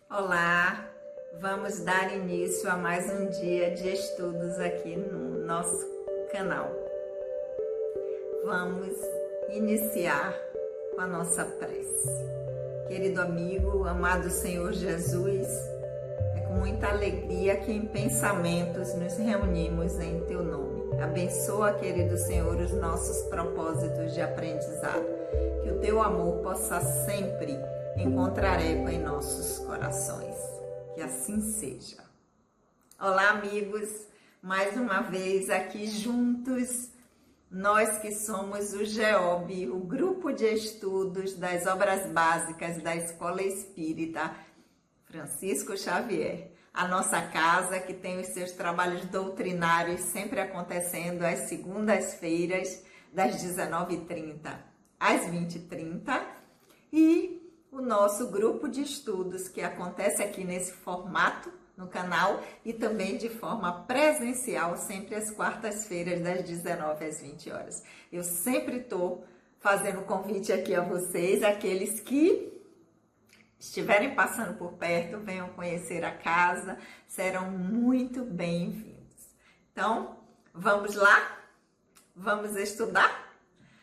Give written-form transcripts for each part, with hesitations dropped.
Olá, vamos dar início a mais um dia de estudos aqui no nosso canal. Vamos iniciar com a nossa prece. Querido amigo, amado Senhor Jesus, é com muita alegria que em pensamentos nos reunimos em Teu nome. Abençoa, querido Senhor, os nossos propósitos de aprendizado. Que o Teu amor possa sempre encontrar eco em nossos corações. Que assim seja. Olá, amigos, mais uma vez aqui juntos, nós que somos o GEOB, o Grupo de Estudos das Obras Básicas da Escola Espírita Francisco Xavier. A nossa casa que tem os seus trabalhos doutrinários sempre acontecendo às segundas-feiras, das 19h30 às 20h30. E o nosso grupo de estudos que acontece aqui nesse formato no canal e também de forma presencial, sempre às quartas-feiras, das 19 às 20 horas. Eu sempre estou fazendo convite aqui a vocês, aqueles que estiverem passando por perto, venham conhecer a casa, serão muito bem-vindos. Então, vamos lá? Vamos estudar?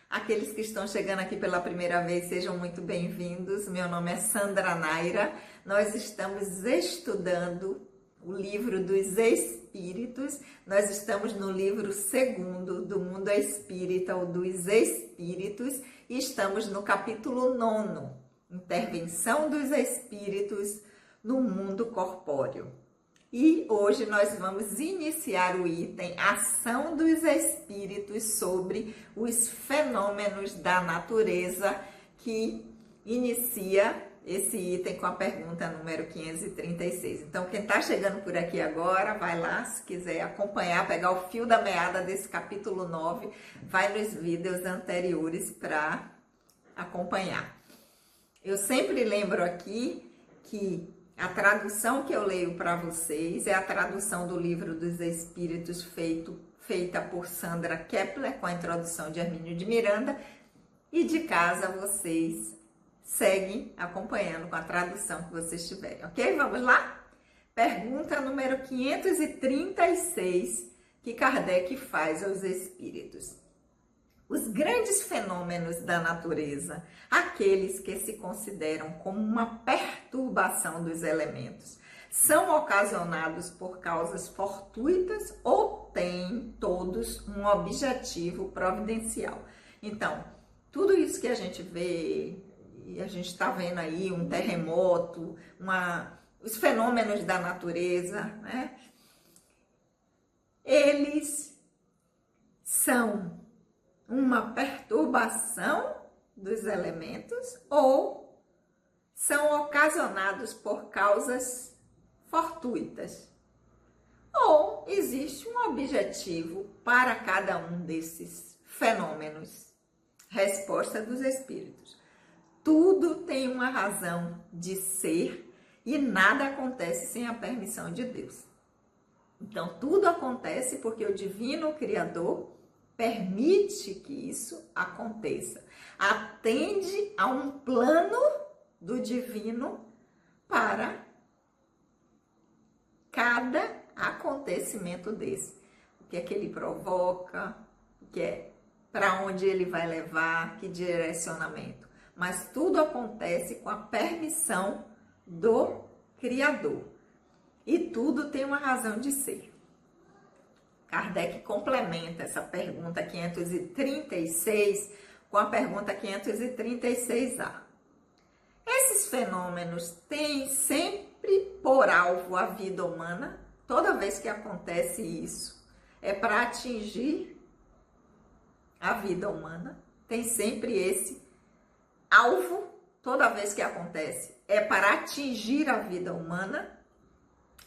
Aqueles que estão chegando aqui pela primeira vez, sejam muito bem-vindos. Meu nome é Sandra Naira. Nós estamos estudando o livro dos Espíritos. Nós estamos no livro 2º do Mundo Espírita, ou dos Espíritos, e estamos no capítulo 9, Intervenção dos Espíritos no Mundo Corpóreo. E hoje nós vamos iniciar o item Ação dos Espíritos sobre os fenômenos da natureza, que inicia esse item com a pergunta número 536. Então, quem está chegando por aqui agora, vai lá, se quiser acompanhar, pegar o fio da meada desse capítulo 9, vai nos vídeos anteriores para acompanhar. Eu sempre lembro aqui que a tradução que eu leio para vocês é a tradução do Livro dos Espíritos feita por Sandra Kepler, com a introdução de Hermínio de Miranda, e de casa vocês seguem acompanhando com a tradução que vocês tiverem, ok? Vamos lá? Pergunta número 536 que Kardec faz aos Espíritos. Os grandes fenômenos da natureza, aqueles que se consideram como uma perturbação dos elementos, são ocasionados por causas fortuitas ou têm todos um objetivo providencial? Então, tudo isso que a gente vê, e a gente está vendo aí um terremoto, os fenômenos da natureza, né? Eles são uma perturbação dos elementos ou são ocasionados por causas fortuitas? Ou existe um objetivo para cada um desses fenômenos? Resposta dos Espíritos: tudo tem uma razão de ser e nada acontece sem a permissão de Deus. Então, tudo acontece porque o Divino Criador permite que isso aconteça. Atende a um plano do divino para cada acontecimento desse. O que é que ele provoca, o que é, para onde ele vai levar, que direcionamento. Mas tudo acontece com a permissão do Criador. E tudo tem uma razão de ser. Kardec complementa essa pergunta 536 com a pergunta 536A. Esses fenômenos têm sempre por alvo a vida humana? Toda vez que acontece isso, é para atingir a vida humana? Tem sempre esse alvo? Toda vez que acontece, é para atingir a vida humana?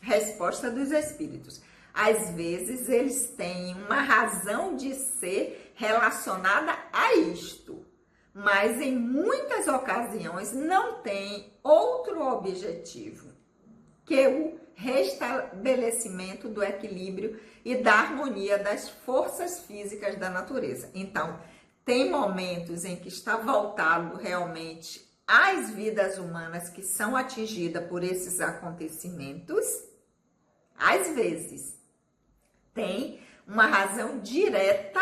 Resposta dos Espíritos: às vezes eles têm uma razão de ser relacionada a isto, mas em muitas ocasiões não tem outro objetivo que o restabelecimento do equilíbrio e da harmonia das forças físicas da natureza. Então, tem momentos em que está voltado realmente as vidas humanas que são atingidas por esses acontecimentos, às vezes, tem uma razão direta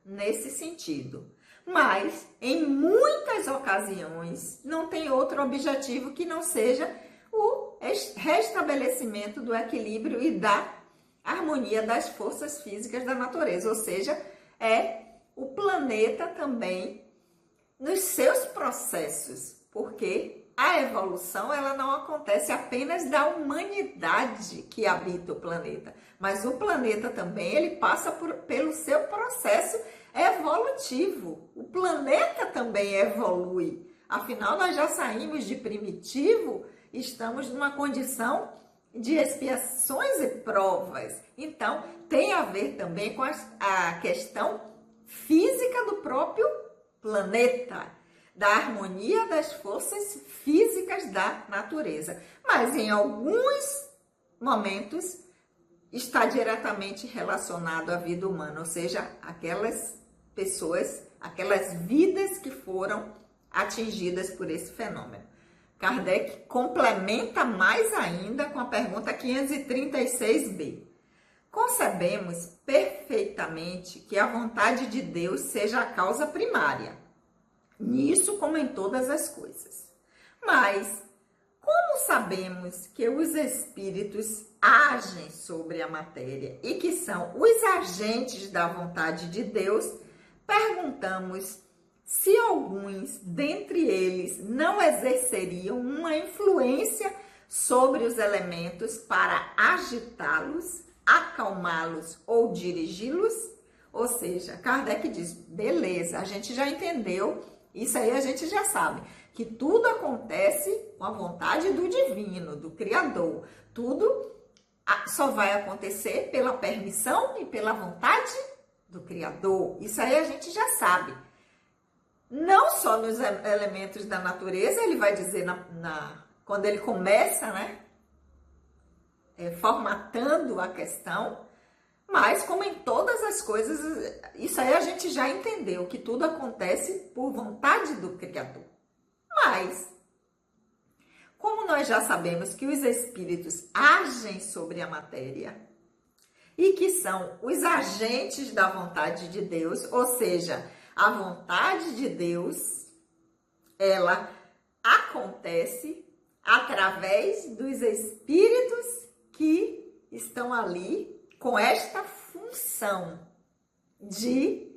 nesse sentido. Mas, em muitas ocasiões, não tem outro objetivo que não seja o restabelecimento do equilíbrio e da harmonia das forças físicas da natureza. Ou seja, é o planeta também nos seus processos, porque a evolução ela não acontece apenas da humanidade que habita o planeta, mas o planeta também ele passa pelo seu processo evolutivo. O planeta também evolui. Afinal, nós já saímos de primitivo, estamos numa condição de expiações e provas. Então, tem a ver também com a questão física do próprio planeta, da harmonia das forças físicas da natureza. Mas em alguns momentos está diretamente relacionado à vida humana, ou seja, aquelas pessoas, aquelas vidas que foram atingidas por esse fenômeno. Kardec complementa mais ainda com a pergunta 536b. Concebemos perfeitamente que a vontade de Deus seja a causa primária, nisso como em todas as coisas. Mas, como sabemos que os espíritos agem sobre a matéria e que são os agentes da vontade de Deus, perguntamos se alguns dentre eles não exerceriam uma influência sobre os elementos para agitá-los, acalmá-los ou dirigi-los. Ou seja, Kardec diz, beleza, a gente já entendeu, isso aí a gente já sabe, que tudo acontece com a vontade do divino, do Criador. Tudo só vai acontecer pela permissão e pela vontade do Criador. Isso aí a gente já sabe. Não só nos elementos da natureza, ele vai dizer quando ele começa, né, formatando a questão, mas como em todas as coisas, isso aí a gente já entendeu, que tudo acontece por vontade do Criador. Mas, como nós já sabemos que os espíritos agem sobre a matéria e que são os agentes da vontade de Deus, ou seja, a vontade de Deus, ela acontece através dos espíritos que estão ali com esta função de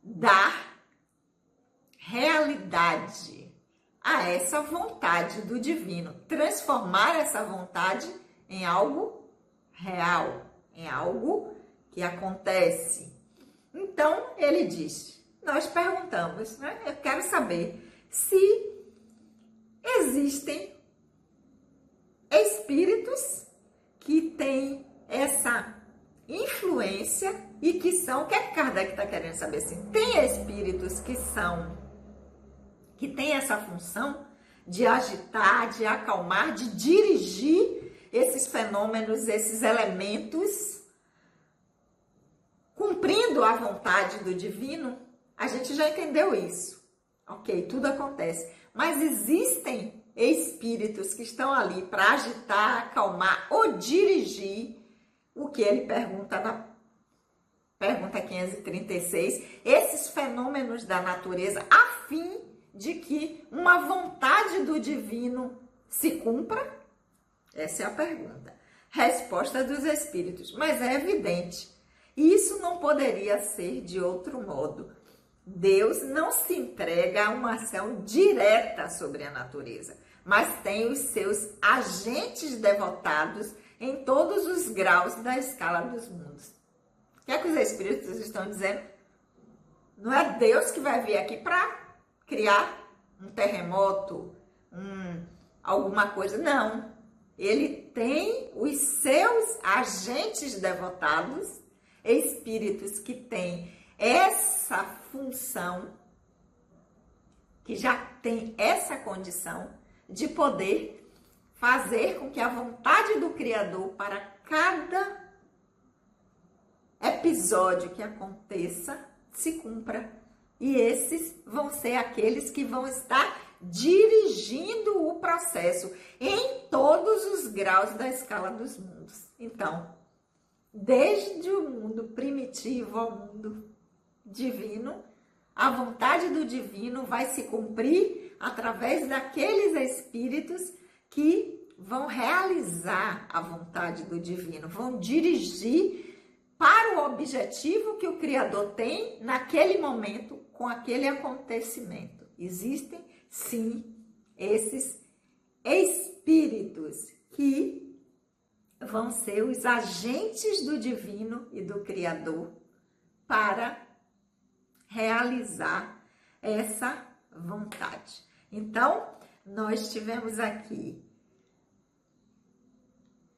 dar realidade a essa vontade do divino, transformar essa vontade em algo real, em algo que acontece. Então, ele diz, nós perguntamos, né? Eu quero saber se existem espíritos que têm essa influência e que são, o que é que Kardec está querendo saber? Assim, tem espíritos que têm essa função de agitar, de acalmar, de dirigir esses fenômenos, esses elementos, cumprindo a vontade do divino? A gente já entendeu isso. Ok, tudo acontece. Mas existem espíritos que estão ali para agitar, acalmar ou dirigir o que ele pergunta na pergunta 536, esses fenômenos da natureza, a fim de que uma vontade do divino se cumpra? Essa é a pergunta. Resposta dos espíritos. Mas é evidente, isso não poderia ser de outro modo. Deus não se entrega a uma ação direta sobre a natureza, mas tem os seus agentes devotados em todos os graus da escala dos mundos. O que é que os espíritos estão dizendo? Não é Deus que vai vir aqui para criar um terremoto, alguma coisa. Não. Ele tem os seus agentes devotados, espíritos que têm essa função, que já tem essa condição de poder fazer com que a vontade do Criador para cada episódio que aconteça se cumpra. E esses vão ser aqueles que vão estar dirigindo o processo em todos os graus da escala dos mundos. Então, desde o mundo primitivo ao mundo divino, a vontade do divino vai se cumprir através daqueles espíritos que vão realizar a vontade do divino, vão dirigir para o objetivo que o Criador tem naquele momento, com aquele acontecimento. Existem, sim, esses espíritos que vão ser os agentes do divino e do Criador para realizar essa vontade. Então, nós tivemos aqui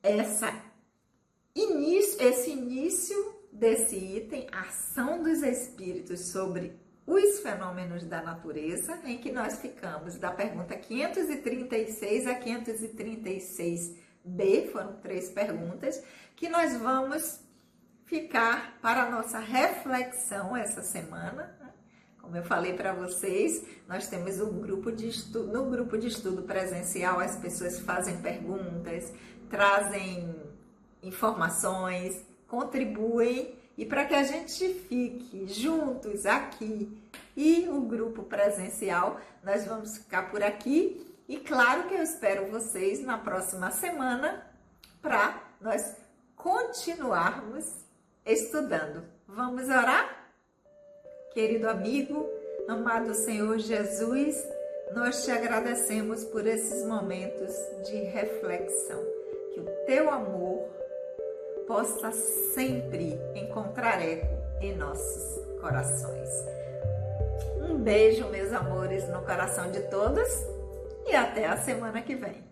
esse início desse item, ação dos espíritos sobre os fenômenos da natureza, em que nós ficamos da pergunta 536 a 536b, foram 3 perguntas, que nós vamos ficar para a nossa reflexão essa semana. Como eu falei para vocês, nós temos um grupo de estudo, no grupo de estudo presencial as pessoas fazem perguntas, trazem informações, contribuem, e para que a gente fique juntos aqui e o grupo presencial, nós vamos ficar por aqui. E claro que eu espero vocês na próxima semana para nós continuarmos estudando. Vamos orar? Querido amigo, amado Senhor Jesus, nós te agradecemos por esses momentos de reflexão. Que o teu amor possa sempre encontrar eco em nossos corações. Um beijo, meus amores, no coração de todos e até a semana que vem.